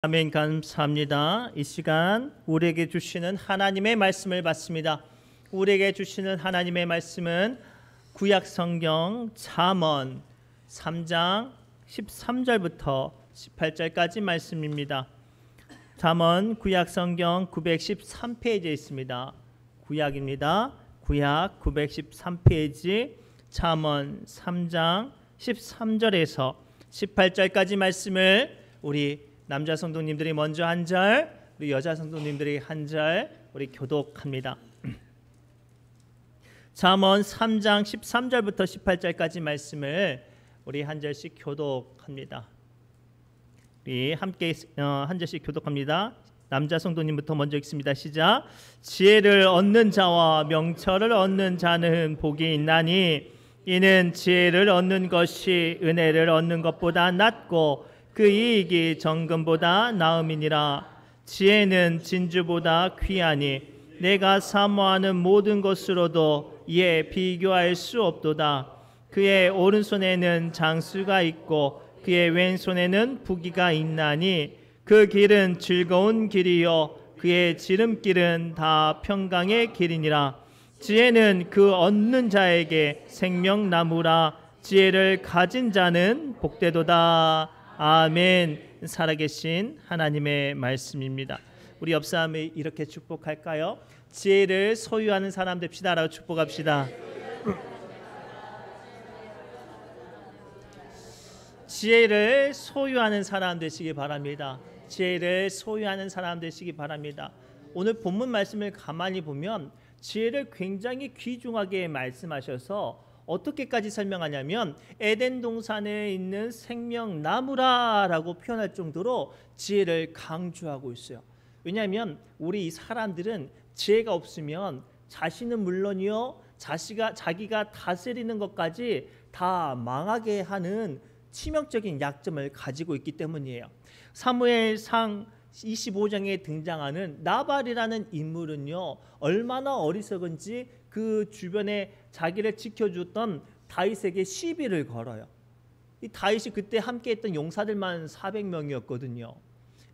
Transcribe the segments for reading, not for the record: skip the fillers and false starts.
아멘. 감사합니다. 이 시간 우리에게 주시는 하나님의 말씀을 받습니다. 우리에게 주시는 하나님의 말씀은 구약 성경 잠언 3장 13절부터 18절까지 말씀입니다. 잠언 구약 성경 913페이지에 있습니다. 구약입니다. 구약 913페이지 잠언 3장 13절에서 18절까지 말씀을 우리 남자 성도님들이 먼저 한 절, 우리 여자 성도님들이 한 절, 우리 교독합니다. 잠언 3장 13절부터 18절까지 말씀을 우리 한 절씩 교독합니다. 우리 함께 한 절씩 교독합니다. 남자 성도님부터 먼저 읽습니다. 시작. 지혜를 얻는 자와 명철을 얻는 자는 복이 있나니 이는 지혜를 얻는 것이 은혜를 얻는 것보다 낫고 그 이익이 정금보다 나음이니라. 지혜는 진주보다 귀하니 내가 사모하는 모든 것으로도 이에 비교할 수 없도다. 그의 오른손에는 장수가 있고 그의 왼손에는 부귀가 있나니 그 길은 즐거운 길이요 그의 지름길은 다 평강의 길이니라. 지혜는 그 얻는 자에게 생명나무라. 지혜를 가진 자는 복되도다. 아멘. 살아계신 하나님의 말씀입니다. 우리 옆 사람이 이렇게 축복할까요? 지혜를 소유하는 사람 됩시다 라고 축복합시다. 지혜를 소유하는 사람 되시기 바랍니다. 지혜를 소유하는 사람 되시기 바랍니다. 오늘 본문 말씀을 가만히 보면 지혜를 굉장히 귀중하게 말씀하셔서 어떻게까지 설명하냐면 에덴 동산에 있는 생명나무라라고 표현할 정도로 지혜를 강조하고 있어요. 왜냐하면 우리 이 사람들은 지혜가 없으면 자신은 물론이요 자기가 다스리는 것까지 다 망하게 하는 치명적인 약점을 가지고 있기 때문이에요. 사무엘상 25장에 등장하는 나발이라는 인물은요 얼마나 어리석은지 그 주변에 자기를 지켜줬던 다윗에게 시비를 걸어요. 이 다윗이 그때 함께했던 용사들만 400명이었거든요.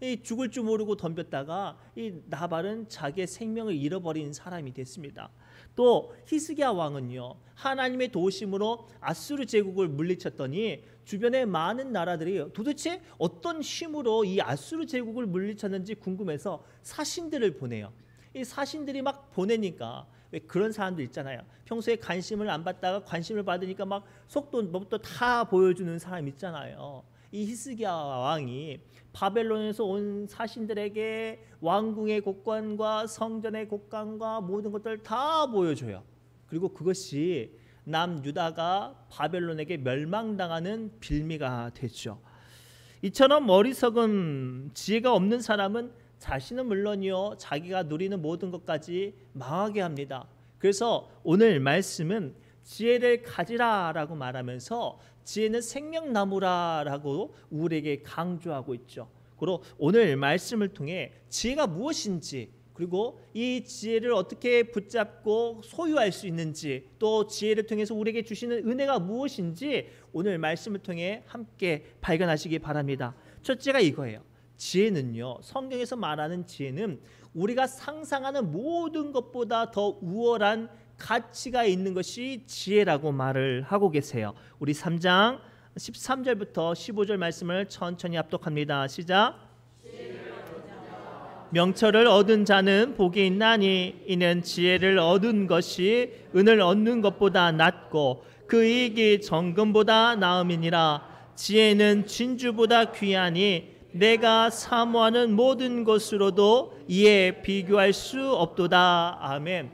이 죽을 줄 모르고 덤볐다가 이 나발은 자기의 생명을 잃어버린 사람이 됐습니다. 또 히스기야 왕은요 하나님의 도우심으로 아수르 제국을 물리쳤더니 주변의 많은 나라들이 도대체 어떤 힘으로 이 아수르 제국을 물리쳤는지 궁금해서 사신들을 보내요. 이 사신들이 막 보내니까 왜 그런 사람들 있잖아요. 평소에 관심을 안 받다가 관심을 받으니까 막 속도 뭣도 다 보여주는 사람 있잖아요. 이 히스기야 왕이 바벨론에서 온 사신들에게 왕궁의 곡관과 성전의 곡관과 모든 것들을 다 보여줘요. 그리고 그것이 남유다가 바벨론에게 멸망당하는 빌미가 되죠. 이처럼 어리석은 지혜가 없는 사람은 자신은 물론이요 자기가 누리는 모든 것까지 망하게 합니다. 그래서 오늘 말씀은 지혜를 가지라라고 말하면서 지혜는 생명나무라라고 우리에게 강조하고 있죠. 그리고 오늘 말씀을 통해 지혜가 무엇인지 그리고 이 지혜를 어떻게 붙잡고 소유할 수 있는지 또 지혜를 통해서 우리에게 주시는 은혜가 무엇인지 오늘 말씀을 통해 함께 발견하시기 바랍니다. 첫째가 이거예요. 지혜는요 성경에서 말하는 지혜는 우리가 상상하는 모든 것보다 더 우월한 가치가 있는 것이 지혜라고 말을 하고 계세요. 우리 3장 13절부터 15절 말씀을 천천히 합독합니다. 시작. 명철을 얻은 자는 복이 있나니 이는 지혜를 얻은 것이 은을 얻는 것보다 낫고 그 이익이 정금보다 나음이니라. 지혜는 진주보다 귀하니 내가 사모하는 모든 것으로도 이에 비교할 수 없도다. 아멘.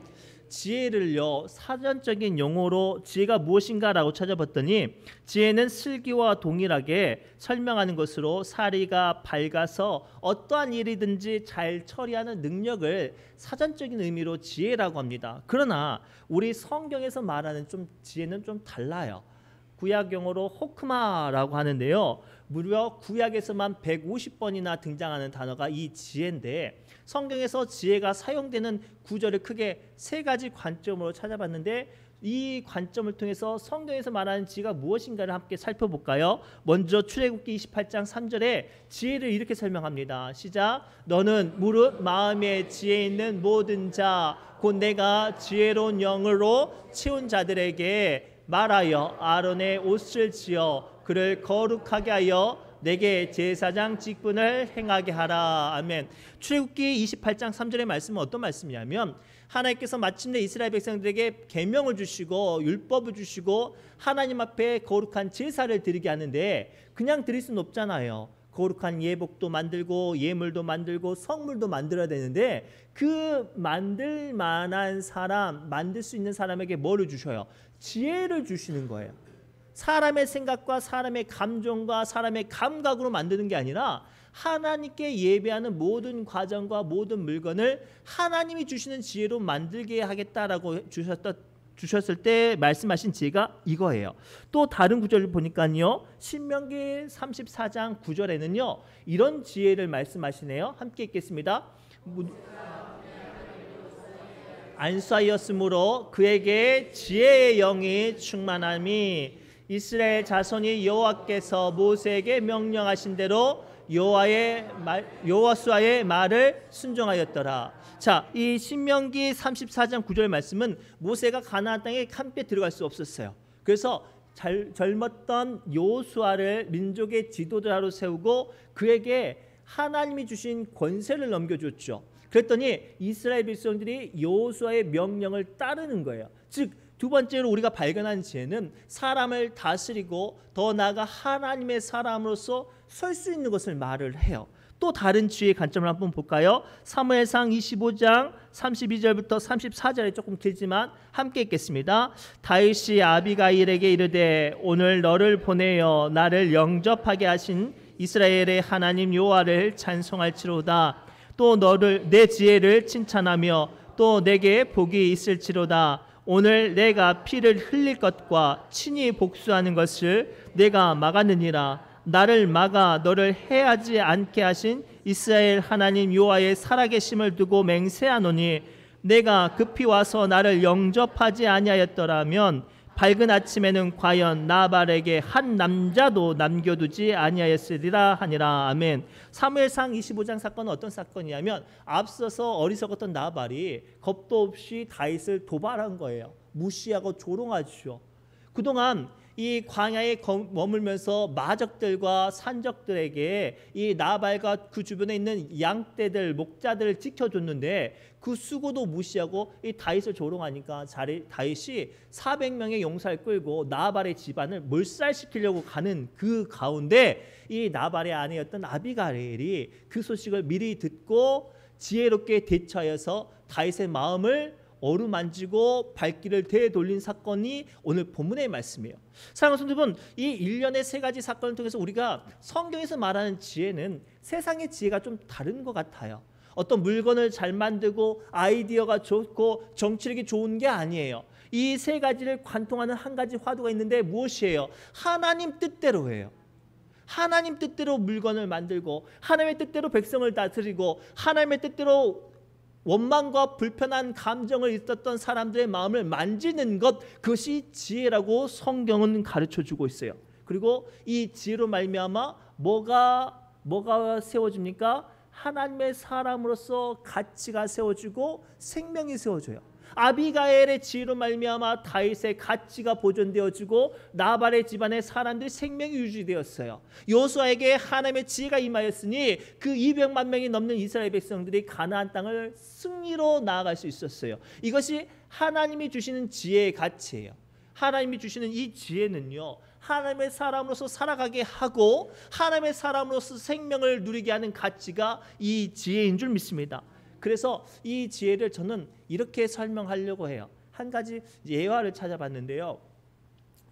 지혜를요 사전적인 용어로 지혜가 무엇인가라고 찾아봤더니 지혜는 슬기와 동일하게 설명하는 것으로 사리가 밝아서 어떠한 일이든지 잘 처리하는 능력을 사전적인 의미로 지혜라고 합니다. 그러나 우리 성경에서 말하는 지혜는 좀 달라요. 구약 용어로 호크마라고 하는데요. 무려 구약에서만 150번이나 등장하는 단어가 이 지혜인데 성경에서 지혜가 사용되는 구절을 크게 세 가지 관점으로 찾아봤는데 이 관점을 통해서 성경에서 말하는 지혜가 무엇인가를 함께 살펴볼까요? 먼저 출애굽기 28장 3절에 지혜를 이렇게 설명합니다. 시작. 너는 무릇 마음에 지혜 있는 모든 자 곧 내가 지혜로운 영으로 채운 자들에게 말하여 아론의 옷을 지어 그를 거룩하게 하여 내게 제사장 직분을 행하게 하라. 아멘. 출애굽기 28장 3절의 말씀은 어떤 말씀이냐면 하나님께서 마침내 이스라엘 백성들에게 계명을 주시고 율법을 주시고 하나님 앞에 거룩한 제사를 드리게 하는데 그냥 드릴 수는 없잖아요. 거룩한 예복도 만들고 예물도 만들고 성물도 만들어야 되는데 그 만들 만한 사람, 만들 수 있는 사람에게 뭐를 주셔요? 지혜를 주시는 거예요. 사람의 생각과 사람의 감정과 사람의 감각으로 만드는 게 아니라 하나님께 예배하는 모든 과정과 모든 물건을 하나님이 주시는 지혜로 만들게 하겠다라고 주셨을 때 말씀하신 지혜가 이거예요. 또 다른 구절을 보니까요. 신명기 34장 9절에는요. 이런 지혜를 말씀하시네요. 함께 읽겠습니다. 안수하였으므로 그에게 지혜의 영이 충만함이 이스라엘 자손이 여호와께서 모세에게 명령하신 대로 여호수아의 말을 순종하였더라. 자, 이 신명기 34장 9절 말씀은 모세가 가나안 땅에 함께 들어갈 수 없었어요. 그래서 젊었던 여호수아를 민족의 지도자로 세우고 그에게 하나님이 주신 권세를 넘겨줬죠. 그랬더니 이스라엘 백성들이 여호수아의 명령을 따르는 거예요. 즉 두 번째로 우리가 발견한 지혜는 사람을 다스리고 더 나아가 하나님의 사람으로서 설 수 있는 것을 말을 해요. 또 다른 지혜의 관점을 한번 볼까요? 사무엘상 25장 32절부터 34절에 조금 길지만 함께 읽겠습니다. 다윗이 아비가일에게 이르되 오늘 너를 보내어 나를 영접하게 하신 이스라엘의 하나님 여호와를 찬송할지로다. 또 너를 내 지혜를 칭찬하며 또 내게 복이 있을지로다. 오늘 내가 피를 흘릴 것과 친히 복수하는 것을 내가 막았느니라. 나를 막아 너를 해하지 않게 하신 이스라엘 하나님 여호와의 살아계심을 두고 맹세하노니 내가 급히 와서 나를 영접하지 아니하였더라면 밝은 아침에는 과연 나발에게 한 남자도 남겨두지 아니하였으리라 하니라. 아멘. 사무엘상 25장 사건은 어떤 사건이냐면 앞서서 어리석었던 나발이 겁도 없이 다윗을 도발한 거예요. 무시하고 조롱하죠. 그동안 이 광야에 머물면서 마적들과 산적들에게 이 나발과 그 주변에 있는 양떼들, 목자들을 지켜줬는데 그 수고도 무시하고 이 다윗을 조롱하니까 다윗이 400명의 용사를 끌고 나발의 집안을 몰살시키려고 가는 그 가운데 이 나발의 아내였던 아비가일이 그 소식을 미리 듣고 지혜롭게 대처하여서 다윗의 마음을 어루만지고 발길을 되돌린 사건이 오늘 본문의 말씀이에요. 사랑하는 성도 여러분, 이 일련의 세 가지 사건을 통해서 우리가 성경에서 말하는 지혜는 세상의 지혜가 좀 다른 것 같아요. 어떤 물건을 잘 만들고 아이디어가 좋고 정치력이 좋은 게 아니에요. 이 세 가지를 관통하는 한 가지 화두가 있는데 무엇이에요? 하나님 뜻대로예요. 하나님 뜻대로 물건을 만들고 하나님의 뜻대로 백성을 다스리고 하나님의 뜻대로 원망과 불편한 감정을 있었던 사람들의 마음을 만지는 것, 그것이 지혜라고 성경은 가르쳐주고 있어요. 그리고 이 지혜로 말미암아 뭐가 세워집니까? 하나님의 사람으로서 가치가 세워지고 생명이 세워져요. 아비가일의 지혜로 말미암아 다윗의 가치가 보존되어지고 나발의 집안의 사람들의 생명이 유지되었어요. 여호수아에게 하나님의 지혜가 임하였으니 그 200만 명이 넘는 이스라엘 백성들이 가나안 땅을 승리로 나아갈 수 있었어요. 이것이 하나님이 주시는 지혜의 가치예요. 하나님이 주시는 이 지혜는요, 하나님의 사람으로서 살아가게 하고 하나님의 사람으로서 생명을 누리게 하는 가치가 이 지혜인 줄 믿습니다. 그래서 이 지혜를 저는 이렇게 설명하려고 해요. 한 가지 예화를 찾아봤는데요.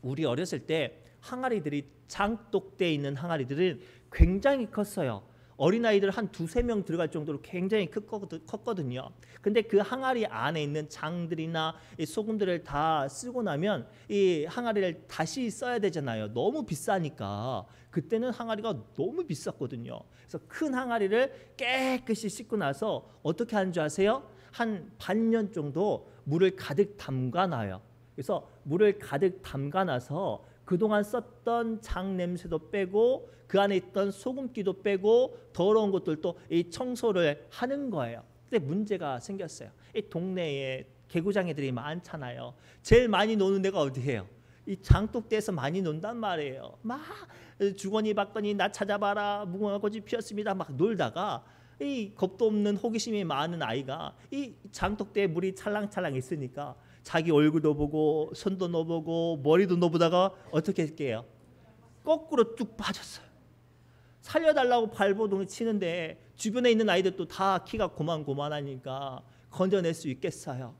우리 어렸을 때 항아리들이 장독대에 있는 항아리들은 굉장히 컸어요. 어린아이들 한 두세 명 들어갈 정도로 굉장히 컸거든요. 근데 그 항아리 안에 있는 장들이나 이 소금들을 다 쓰고 나면 이 항아리를 다시 써야 되잖아요. 너무 비싸니까. 그때는 항아리가 너무 비쌌거든요. 그래서 큰 항아리를 깨끗이 씻고 나서 어떻게 하는 줄 아세요? 한 반년 정도 물을 가득 담가놔요. 그래서 물을 가득 담가놔서 그동안 썼던 장 냄새도 빼고 그 안에 있던 소금기도 빼고 더러운 것들도 이 청소를 하는 거예요. 근데 문제가 생겼어요. 이 동네에 개구장이들이 많잖아요. 제일 많이 노는 데가 어디예요? 이 장독대에서 많이 논단 말이에요. 막 주거니 받거니 나 찾아봐라 무궁화 꽃이 피었습니다. 막 놀다가 이 겁도 없는 호기심이 많은 아이가 이 장독대에 물이 찰랑찰랑 있으니까 자기 얼굴도 보고 손도 넣어보고 머리도 넣어보다가 어떻게 할게요? 거꾸로 쭉 빠졌어요. 살려달라고 발버둥을 치는데 주변에 있는 아이들도 다 키가 고만고만하니까 건져낼 수 있겠어요.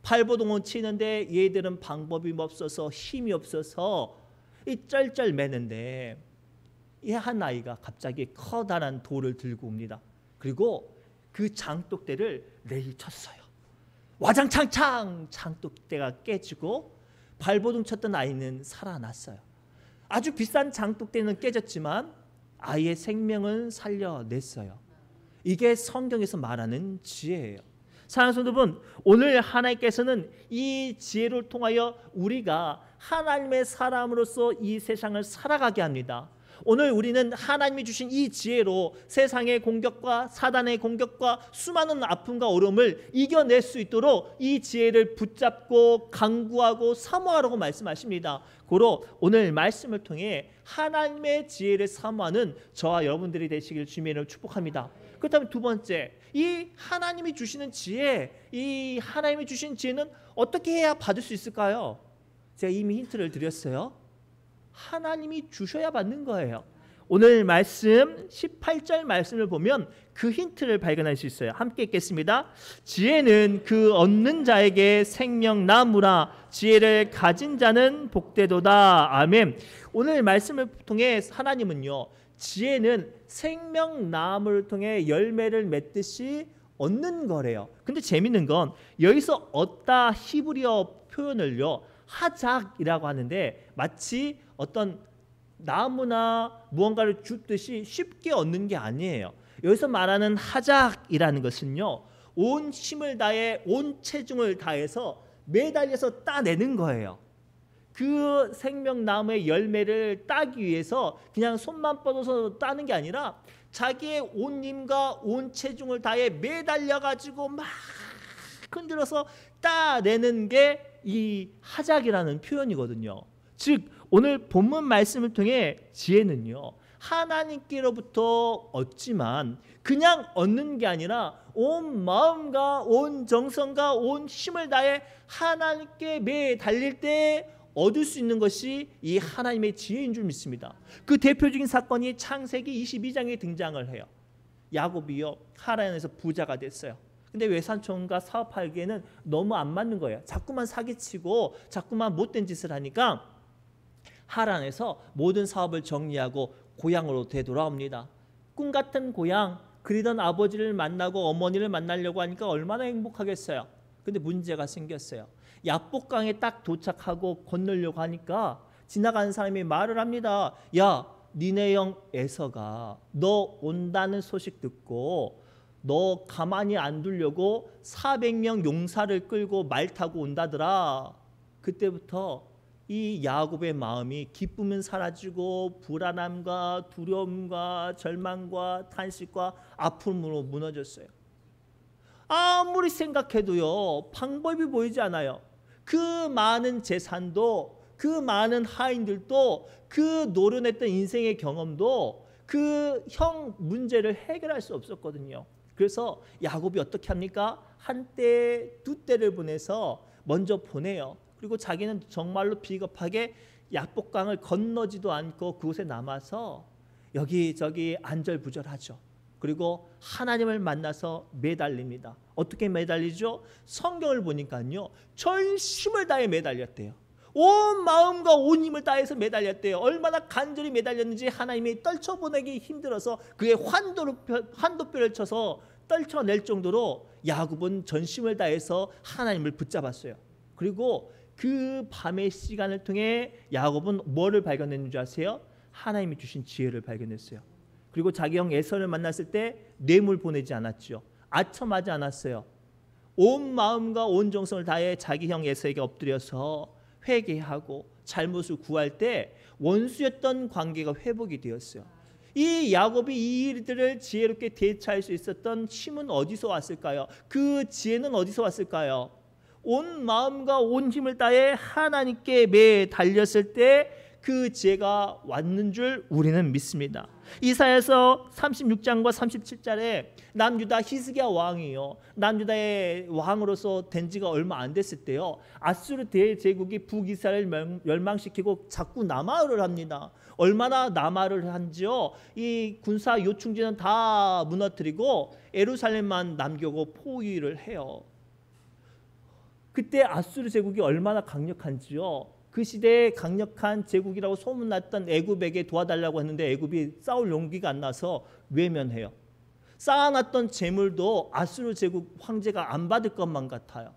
발버둥을 치는데 얘들은 방법이 없어서 힘이 없어서 이 쩔쩔 매는데 이 한 아이가 갑자기 커다란 돌을 들고 옵니다. 그리고 그 장독대를 내리쳤어요. 와장창창 장독대가 깨지고 발버둥 쳤던 아이는 살아났어요. 아주 비싼 장독대는 깨졌지만 아이의 생명을 살려냈어요. 이게 성경에서 말하는 지혜예요. 사랑하는 성도 여러분, 오늘 하나님께서는 이 지혜를 통하여 우리가 하나님의 사람으로서 이 세상을 살아가게 합니다. 오늘 우리는 하나님이 주신 이 지혜로 세상의 공격과 사단의 공격과 수많은 아픔과 어려움을 이겨낼 수 있도록 이 지혜를 붙잡고 강구하고 사모하라고 말씀하십니다. 고로 오늘 말씀을 통해 하나님의 지혜를 사모하는 저와 여러분들이 되시길 주님으로 축복합니다. 그렇다면 두 번째, 이 하나님이 주시는 지혜, 이 하나님이 주신 지혜는 어떻게 해야 받을 수 있을까요? 제가 이미 힌트를 드렸어요. 하나님이 주셔야 받는 거예요. 오늘 말씀 18절 말씀을 보면 그 힌트를 발견할 수 있어요. 함께 읽겠습니다. 지혜는 그 얻는 자에게 생명나무라 지혜를 가진 자는 복되도다. 아멘. 오늘 말씀을 통해 하나님은요, 지혜는 생명나무를 통해 열매를 맺듯이 얻는 거래요. 근데 재밌는 건 여기서 얻다 히브리어 표현을요, 하작이라고 하는데 마치 어떤 나무나 무언가를 줍듯이 쉽게 얻는 게 아니에요. 여기서 말하는 하작이라는 것은요, 온 힘을 다해 온 체중을 다해서 매달려서 따내는 거예요. 그 생명나무의 열매를 따기 위해서 그냥 손만 뻗어서 따는 게 아니라 자기의 온 힘과 온 체중을 다해 매달려 가지고 막 흔들어서 따내는 게 이 하작이라는 표현이거든요. 즉 오늘 본문 말씀을 통해 지혜는요, 하나님께로부터 얻지만 그냥 얻는 게 아니라 온 마음과 온 정성과 온 힘을 다해 하나님께 매달릴 때 얻을 수 있는 것이 이 하나님의 지혜인 줄 믿습니다. 그 대표적인 사건이 창세기 22장에 등장을 해요. 야곱이요, 하란에서 부자가 됐어요. 근데 외삼촌과 사업하기에는 너무 안 맞는 거예요. 자꾸만 사기치고 자꾸만 못된 짓을 하니까 하란에서 모든 사업을 정리하고 고향으로 되돌아옵니다. 꿈 같은 고향, 그리던 아버지를 만나고 어머니를 만나려고 하니까 얼마나 행복하겠어요. 근데 문제가 생겼어요. 야복강에 딱 도착하고 건너려고 하니까 지나가는 사람이 말을 합니다. 야, 니네 형 에서가 너 온다는 소식 듣고 너 가만히 안 두려고 400명 용사를 끌고 말 타고 온다더라. 그때부터 이 야곱의 마음이 기쁨은 사라지고 불안함과 두려움과 절망과 탄식과 아픔으로 무너졌어요. 아무리 생각해도요, 방법이 보이지 않아요. 그 많은 재산도, 그 많은 하인들도, 그 노련했던 인생의 경험도 그 형 문제를 해결할 수 없었거든요. 그래서 야곱이 어떻게 합니까? 한 때, 두 때를 보내서 먼저 보내요. 그리고 자기는 정말로 비겁하게 야복강을 건너지도 않고 그곳에 남아서 여기저기 안절부절하죠. 그리고 하나님을 만나서 매달립니다. 어떻게 매달리죠? 성경을 보니까요, 전심을 다해 매달렸대요. 온 마음과 온 힘을 다해서 매달렸대요. 얼마나 간절히 매달렸는지 하나님이 떨쳐보내기 힘들어서 그의 환도뼈를 쳐서 떨쳐낼 정도로 야곱은 전심을 다해서 하나님을 붙잡았어요. 그리고 그 밤의 시간을 통해 야곱은 뭐를 발견했는지 아세요? 하나님이 주신 지혜를 발견했어요. 그리고 자기 형 에서를 만났을 때 뇌물 보내지 않았죠. 아첨하지 않았어요. 온 마음과 온 정성을 다해 자기 형 에서에게 엎드려서 회개하고 잘못을 구할 때 원수였던 관계가 회복이 되었어요. 이 야곱이 이 일들을 지혜롭게 대처할 수 있었던 힘은 어디서 왔을까요? 그 지혜는 어디서 왔을까요? 온 마음과 온 힘을 다해 하나님께 매달렸을 때 그 지혜가 왔는 줄 우리는 믿습니다. 이사야서 36장과 37절에 남유다 히스기야 왕이요, 남유다의 왕으로서 된 지가 얼마 안 됐을 때요, 아수르 대제국이 북이스라엘을 멸망시키고 자꾸 남하를 합니다. 얼마나 남하를 한지요? 이 군사 요충지는 다 무너뜨리고 예루살렘만 남겨고 포위를 해요. 그때 아수르 제국이 얼마나 강력한지요. 그 시대에 강력한 제국이라고 소문났던 애굽에게 도와달라고 했는데 애굽이 싸울 용기가 안 나서 외면해요. 쌓아놨던 재물도 아수르 제국 황제가 안 받을 것만 같아요.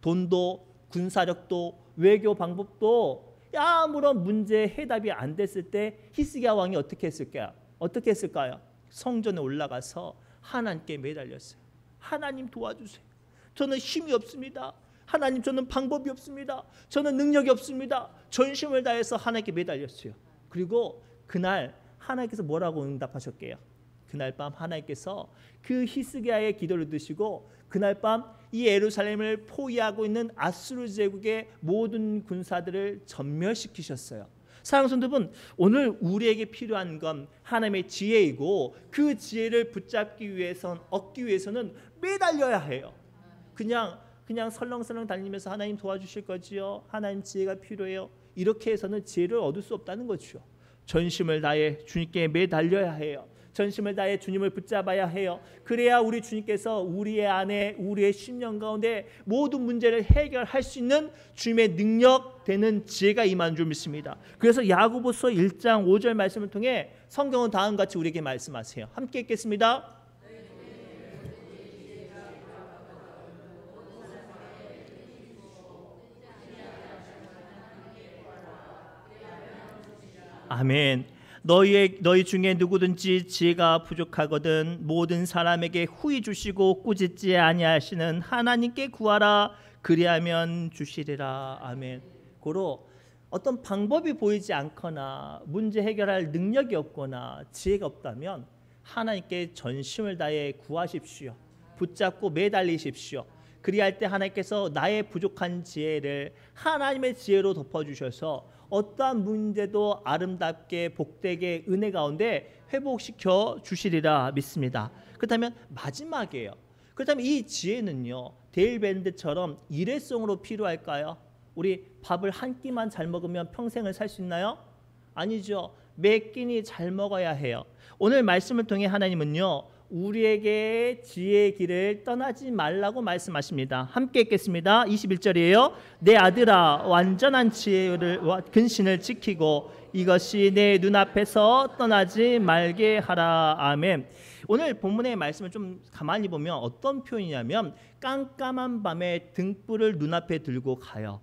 돈도 군사력도 외교 방법도 아무런 문제의 해답이 안 됐을 때 히스기야 왕이 어떻게 했을까요? 어떻게 했을까요? 성전에 올라가서 하나님께 매달렸어요. 하나님 도와주세요. 저는 힘이 없습니다. 하나님, 저는 방법이 없습니다. 저는 능력이 없습니다. 전심을 다해서 하나님께 매달렸어요. 그리고 그날 하나님께서 뭐라고 응답하셨게요? 그날 밤 하나님께서 그 히스기야의 기도를 드시고 그날 밤 이 예루살렘을 포위하고 있는 아수르 제국의 모든 군사들을 전멸시키셨어요. 사랑하는 성도분, 오늘 우리에게 필요한 건 하나님의 지혜이고 그 지혜를 붙잡기 위해선 얻기 위해서는 매달려야 해요. 그냥 설렁설렁 달리면서 하나님 도와주실 거지요, 하나님 지혜가 필요해요, 이렇게 해서는 지혜를 얻을 수 없다는 거죠. 전심을 다해 주님께 매달려야 해요. 전심을 다해 주님을 붙잡아야 해요. 그래야 우리 주님께서 우리의 안에, 우리의 심령 가운데 모든 문제를 해결할 수 있는 주님의 능력 되는 지혜가 임하는 줄 믿습니다. 그래서 야고보서 1장 5절 말씀을 통해 성경은 다음과 같이 우리에게 말씀하세요. 함께 읽겠습니다. 아멘. 너희 중에 누구든지 지혜가 부족하거든 모든 사람에게 후히 주시고 꾸짖지 아니하시는 하나님께 구하라, 그리하면 주시리라. 아멘. 고로 어떤 방법이 보이지 않거나 문제 해결할 능력이 없거나 지혜가 없다면 하나님께 전심을 다해 구하십시오. 붙잡고 매달리십시오. 그리할 때 하나님께서 나의 부족한 지혜를 하나님의 지혜로 덮어주셔서 어떠한 문제도 아름답게 복되게 은혜 가운데 회복시켜 주시리라 믿습니다. 그렇다면 마지막이에요. 그렇다면 이 지혜는요, 데일 밴드처럼 일회성으로 필요할까요? 우리 밥을 한 끼만 잘 먹으면 평생을 살 수 있나요? 아니죠. 매 끼니 잘 먹어야 해요. 오늘 말씀을 통해 하나님은요, 우리에게 지혜의 길을 떠나지 말라고 말씀하십니다. 함께 읽겠습니다. 21절이에요. 내 아들아, 완전한 지혜를 근신을 지키고 이것이 내 눈앞에서 떠나지 말게 하라. 아멘. 오늘 본문의 말씀을 좀 가만히 보면 어떤 표현이냐면 깜깜한 밤에 등불을 눈앞에 들고 가요.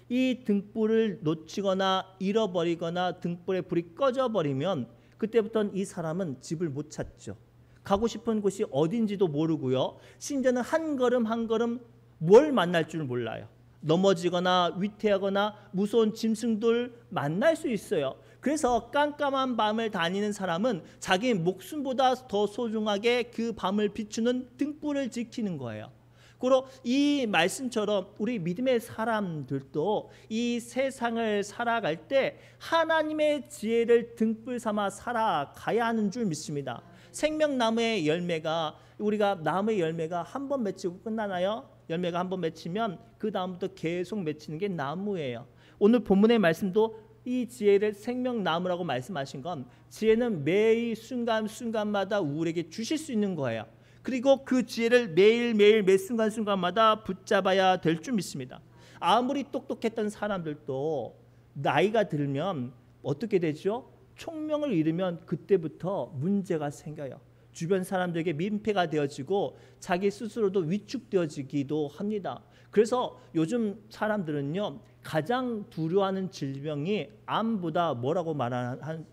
이 등불을 놓치거나 잃어버리거나 등불의 불이 꺼져버리면 그때부터는 이 사람은 집을 못 찾죠. 가고 싶은 곳이 어딘지도 모르고요. 심지어는 한 걸음 한 걸음 뭘 만날 줄 몰라요. 넘어지거나 위태하거나 무서운 짐승들 만날 수 있어요. 그래서 깜깜한 밤을 다니는 사람은 자기 목숨보다 더 소중하게 그 밤을 비추는 등불을 지키는 거예요. 그리고 이 말씀처럼 우리 믿음의 사람들도 이 세상을 살아갈 때 하나님의 지혜를 등불 삼아 살아가야 하는 줄 믿습니다. 생명나무의 열매가, 우리가 나무의 열매가 한 번 맺히고 끝나나요? 열매가 한 번 맺히면 그 다음부터 계속 맺히는 게 나무예요. 오늘 본문의 말씀도 이 지혜를 생명나무라고 말씀하신 건 지혜는 매일 순간순간마다 우리에게 주실 수 있는 거예요. 그리고 그 지혜를 매일매일 매 순간순간마다 붙잡아야 될 줄 믿습니다. 아무리 똑똑했던 사람들도 나이가 들면 어떻게 되죠? 총명을 잃으면 그때부터 문제가 생겨요. 주변 사람들에게 민폐가 되어지고 자기 스스로도 위축되어지기도 합니다. 그래서 요즘 사람들은요, 가장 두려워하는 질병이 암보다 뭐라고 말하는,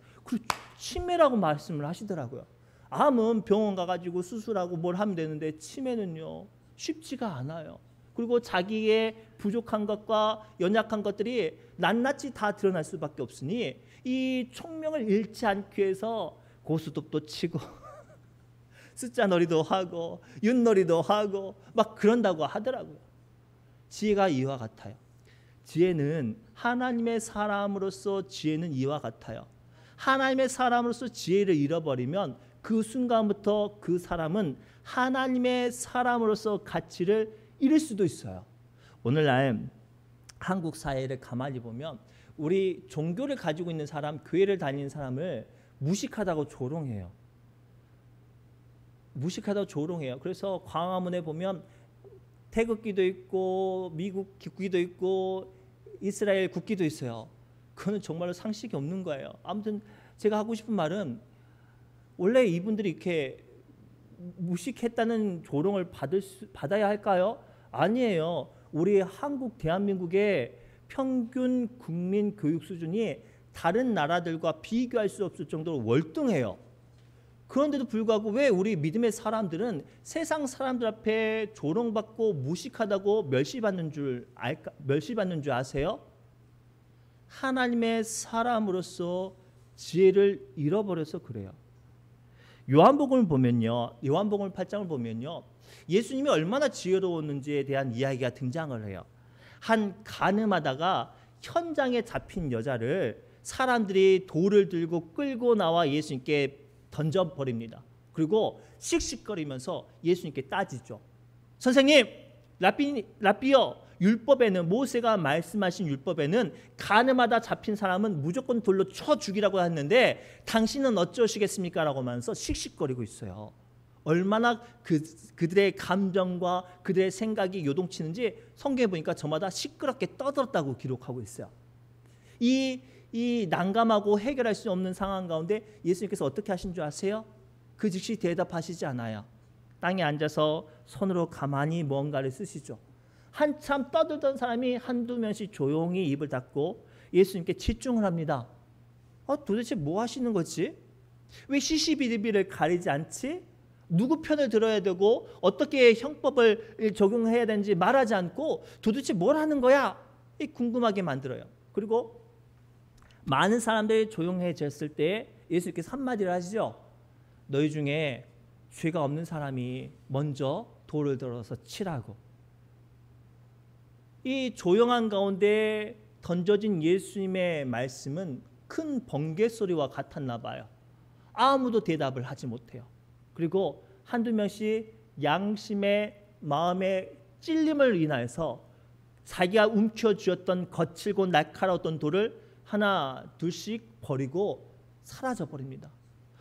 치매라고 말씀을 하시더라고요. 암은 병원 가가지고 수술하고 뭘 하면 되는데 치매는요 쉽지가 않아요. 그리고 자기의 부족한 것과 연약한 것들이 낱낱이 다 드러날 수밖에 없으니 이 총명을 잃지 않기 위해서 고스톱도 치고 숫자놀이도 하고 윷놀이도 하고 막 그런다고 하더라고요. 지혜가 이와 같아요. 지혜는 하나님의 사람으로서 지혜는 이와 같아요. 하나님의 사람으로서 지혜를 잃어버리면 그 순간부터 그 사람은 하나님의 사람으로서 가치를 잃을 수도 있어요. 오늘날 한국 사회를 가만히 보면 우리 종교를 가지고 있는 사람, 교회를 다니는 사람을 무식하다고 조롱해요. 무식하다고 조롱해요. 그래서 광화문에 보면 태극기도 있고 미국 국기도 있고 이스라엘 국기도 있어요. 그거는 정말로 상식이 없는 거예요. 아무튼 제가 하고 싶은 말은 원래 이분들이 이렇게 무식했다는 조롱을 받아야 할까요? 아니에요. 우리 한국 대한민국의 평균 국민 교육 수준이 다른 나라들과 비교할 수 없을 정도로 월등해요. 그런데도 불구하고 왜 우리 믿음의 사람들은 세상 사람들 앞에 조롱받고 무식하다고 멸시받는 줄 아세요? 하나님의 사람으로서 지혜를 잃어버려서 그래요. 요한복음을 보면요, 요한복음 8장을 보면요, 예수님이 얼마나 지혜로웠는지에 대한 이야기가 등장을 해요. 한 가늠하다가 현장에 잡힌 여자를 사람들이 돌을 들고 끌고 나와 예수님께 던져버립니다. 그리고 씩씩거리면서 예수님께 따지죠. 선생님, 랍비여, 율법에는, 모세가 말씀하신 율법에는 가늠하다 잡힌 사람은 무조건 돌로 쳐 죽이라고 했는데 당신은 어쩌시겠습니까? 라고 하면서 씩씩거리고 있어요. 얼마나 그들의 감정과 그들의 생각이 요동치는지 성경에 보니까 저마다 시끄럽게 떠들었다고 기록하고 있어요. 이 난감하고 해결할 수 없는 상황 가운데 예수님께서 어떻게 하신 줄 아세요? 그 즉시 대답하시지 않아요. 땅에 앉아서 손으로 가만히 뭔가를 쓰시죠. 한참 떠들던 사람이 한두 명씩 조용히 입을 닫고 예수님께 집중을 합니다. 도대체 뭐 하시는 거지? 왜 시시비비를 가리지 않지? 누구 편을 들어야 되고 어떻게 형법을 적용해야 되는지 말하지 않고 도대체 뭘 하는 거야? 궁금하게 만들어요. 그리고 많은 사람들이 조용해졌을 때 예수님께서 한마디를 하시죠. 너희 중에 죄가 없는 사람이 먼저 돌을 들어서 치라고. 이 조용한 가운데 던져진 예수님의 말씀은 큰 번개 소리와 같았나 봐요. 아무도 대답을 하지 못해요. 그리고 한두 명씩 양심의 마음의 찔림을 인하여서 자기가 움켜쥐었던 거칠고 날카로웠던 돌을 하나 둘씩 버리고 사라져 버립니다.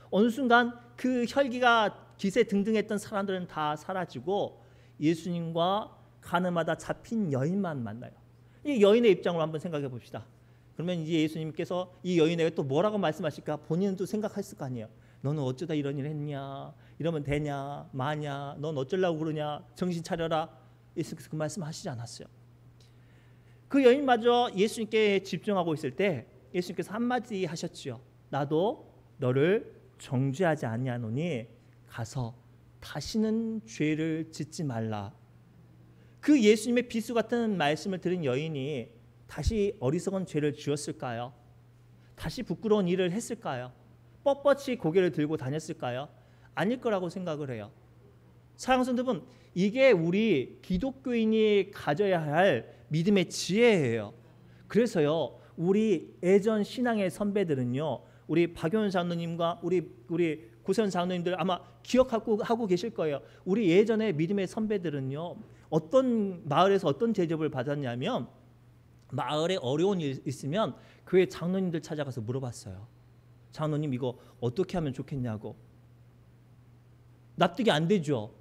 어느 순간 그 혈기가 기세등등했던 사람들은 다 사라지고 예수님과 가늠하다 잡힌 여인만 만나요. 이 여인의 입장으로 한번 생각해 봅시다. 그러면 이제 예수님께서 이 여인에게 또 뭐라고 말씀하실까? 본인은 또 생각했을 거 아니에요. 너는 어쩌다 이런 일 했냐? 이러면 되냐? 마냐? 넌 어쩌려고 그러냐? 정신 차려라. 예수님께서 그 말씀 하시지 않았어요. 그 여인마저 예수님께 집중하고 있을 때 예수님께서 한마디 하셨지요. 나도 너를 정죄하지 아니하노니 가서 다시는 죄를 짓지 말라. 그 예수님의 비수 같은 말씀을 들은 여인이 다시 어리석은 죄를 지었을까요? 다시 부끄러운 일을 했을까요? 뻣뻣이 고개를 들고 다녔을까요? 아닐 거라고 생각을 해요. 사랑하는 성도분, 이게 우리 기독교인이 가져야 할 믿음의 지혜예요. 그래서요, 우리 예전 신앙의 선배들은요, 우리 박용현 장로님과 우리 고세현 장로님들 아마 기억하고 계실 거예요. 우리 예전에 믿음의 선배들은요, 어떤 마을에서 어떤 대접을 받았냐면 마을에 어려운 일 있으면 교회 장로님들 찾아가서 물어봤어요. 장로님 이거 어떻게 하면 좋겠냐고. 납득이 안 되죠.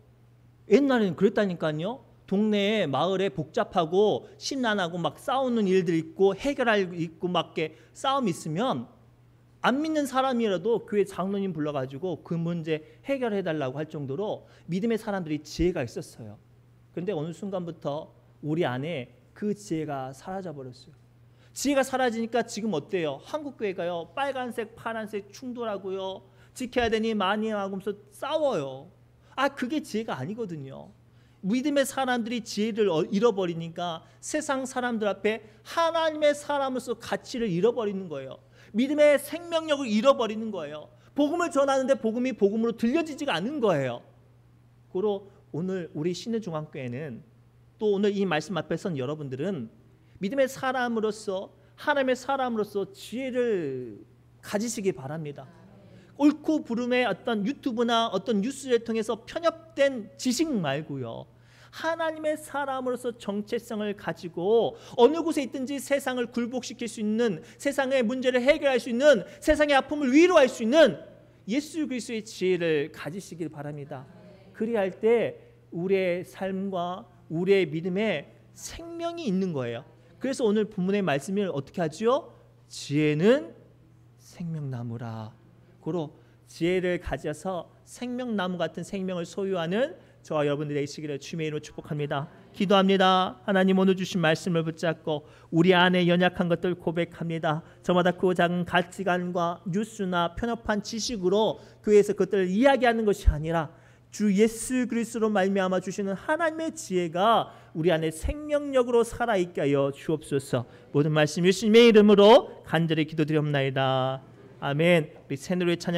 옛날에는 그랬다니까요. 동네에 마을에 복잡하고 심란하고 막 싸우는 일들 있고 해결할 일 있고 막 싸움 있으면 안 믿는 사람이라도 교회 장로님 불러가지고 그 문제 해결해달라고 할 정도로 믿음의 사람들이 지혜가 있었어요. 그런데 어느 순간부터 우리 안에 그 지혜가 사라져버렸어요. 지혜가 사라지니까 지금 어때요? 한국교회가요, 빨간색 파란색 충돌하고요, 지켜야 되니 많이 하면서 싸워요. 그게 지혜가 아니거든요. 믿음의 사람들이 지혜를 잃어버리니까 세상 사람들 앞에 하나님의 사람으로서 가치를 잃어버리는 거예요. 믿음의 생명력을 잃어버리는 거예요. 복음을 전하는데 복음이 복음으로 들려지지가 않는 거예요. 그리고 오늘 우리 신의중앙교회는 또 오늘 이 말씀 앞에 선 여러분들은 믿음의 사람으로서 하나님의 사람으로서 지혜를 가지시기 바랍니다. 옳고 부름의 어떤 유튜브나 어떤 뉴스를 통해서 편협된 지식 말고요, 하나님의 사람으로서 정체성을 가지고 어느 곳에 있든지 세상을 굴복시킬 수 있는, 세상의 문제를 해결할 수 있는, 세상의 아픔을 위로할 수 있는 예수 그리스도의 지혜를 가지시길 바랍니다. 그리할 때 우리의 삶과 우리의 믿음에 생명이 있는 거예요. 그래서 오늘 본문의 말씀을 어떻게 하지요? 지혜는 생명나무라. 고로 지혜를 가져서 생명나무 같은 생명을 소유하는 저와 여러분들이 되시기를 주님의 이름으로 축복합니다. 기도합니다. 하나님 오늘 주신 말씀을 붙잡고 우리 안에 연약한 것들 고백합니다. 저마다 그 작은 가치관과 뉴스나 편협한 지식으로 교회에서 그것들을 이야기하는 것이 아니라 주 예수 그리스도로 말미암아 주시는 하나님의 지혜가 우리 안에 생명력으로 살아있게 하여 주옵소서. 모든 말씀 예수님의 이름으로 간절히 기도드리옵나이다. 아멘. 우리 새누리의 찬양